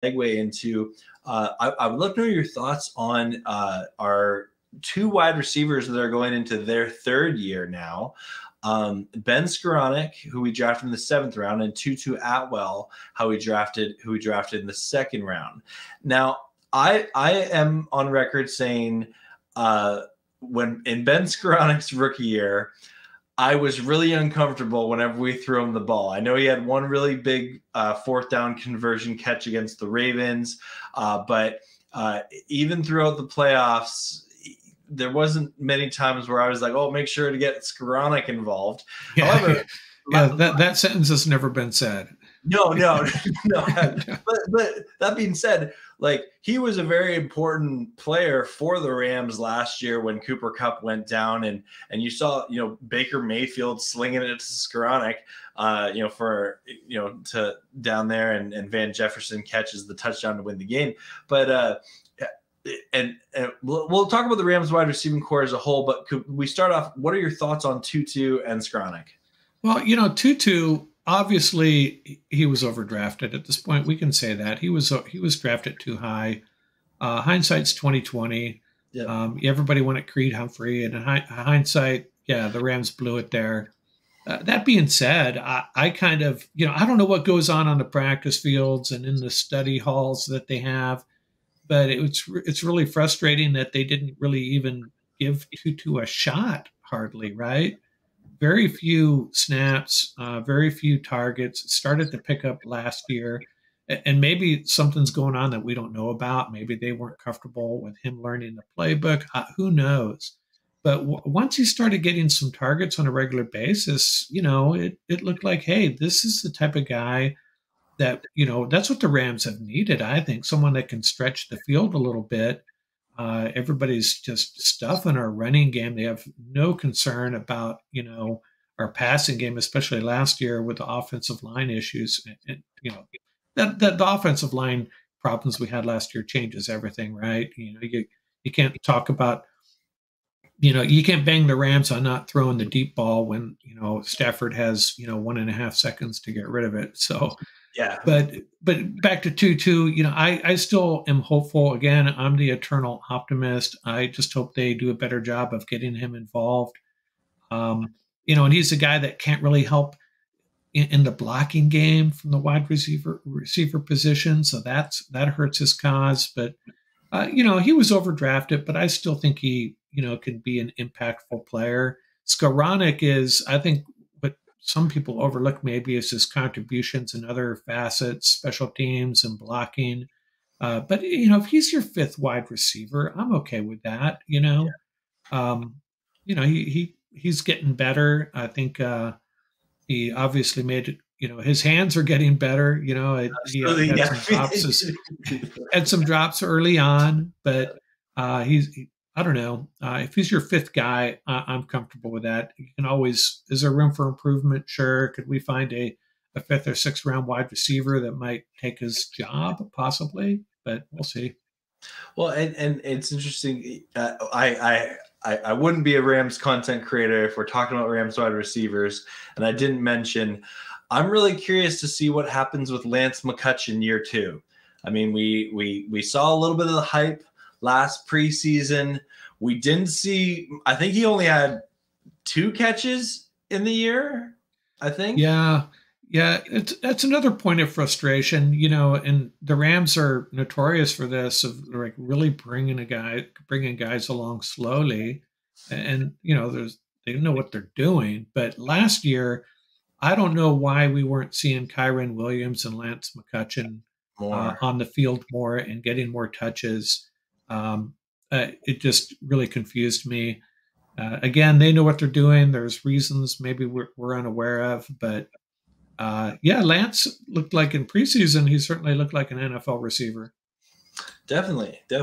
segue into, I would love to know your thoughts on our two wide receivers that are going into their third year now. Ben Skowronek, who we drafted in the 7th round, and Tutu Atwell, who we drafted in the 2nd round. Now, I am on record saying when in Ben Skowronek's rookie year, I was really uncomfortable whenever we threw him the ball. I know he had one really big 4th down conversion catch against the Ravens, but even throughout the playoffs, there wasn't many times where I was like, "Oh, make sure to get Skowronek involved." Yeah. However, yeah, that sentence has never been said. No. But that being said, like, he was a very important player for the Rams last year when Cooper Kupp went down, and you saw, Baker Mayfield slinging it to Skowronek, to down there, and Van Jefferson catches the touchdown to win the game. But and we'll talk about the Rams wide receiving core as a whole. But could we start off? What are your thoughts on Tutu and Skowronek? Well, Tutu, obviously he was overdrafted at this point. We can say that he was drafted too high. Hindsight's 2020. Yeah. Everybody wanted Creed Humphrey, and in hindsight, yeah, the Rams blew it there. That being said, I kind of, I don't know what goes on the practice fields and in the study halls that they have, but it's really frustrating that they didn't really even give Tutu a shot, hardly, right? Very few snaps, very few targets. Started to pick up last year. And maybe something's going on that we don't know about. Maybe they weren't comfortable with him learning the playbook. Who knows? But once he started getting some targets on a regular basis, it looked like, hey, this is the type of guy that, that's what the Rams have needed, I think. Someone that can stretch the field a little bit. Everybody's just stuffing our running game. They have no concern about, our passing game, especially last year with the offensive line issues. And the offensive line problems we had last year changes everything, right? You can't talk about, you can't bang the Rams on not throwing the deep ball when, Stafford has, 1.5 seconds to get rid of it. So, yeah. But back to Tutu, I still am hopeful. Again, I'm the eternal optimist. I just hope they do a better job of getting him involved. And he's a guy that can't really help in the blocking game from the wide receiver position. So that hurts his cause. But, he was overdrafted, but I still think he, can be an impactful player. Skowronek is, I think, some people overlook maybe is his contributions in other facets, special teams and blocking. But, if he's your 5th wide receiver, I'm okay with that. He's getting better. I think he obviously made it, his hands are getting better. He had some drops early on, but I don't know. If he's your 5th guy, I'm comfortable with that. You can always, is there room for improvement? Sure. Could we find a 5th or 6th round wide receiver that might take his job? Possibly, but we'll see. Well, and it's interesting. I wouldn't be a Rams content creator if we're talking about Rams wide receivers, and I didn't mention, I'm really curious to see what happens with Lance McCutcheon year 2. I mean, we saw a little bit of the hype last preseason. We didn't see, I think he only had 2 catches in the year, I think. Yeah. That's another point of frustration, and the Rams are notorious for this, of like really bringing guys along slowly, and they know what they're doing. But last year, I don't know why we weren't seeing Kyren Williams and Lance McCutcheon on the field more and getting more touches. It just really confused me. Again, they know what they're doing. There's reasons maybe we're unaware of, but Lance looked like in preseason, he certainly looked like an NFL receiver. Definitely.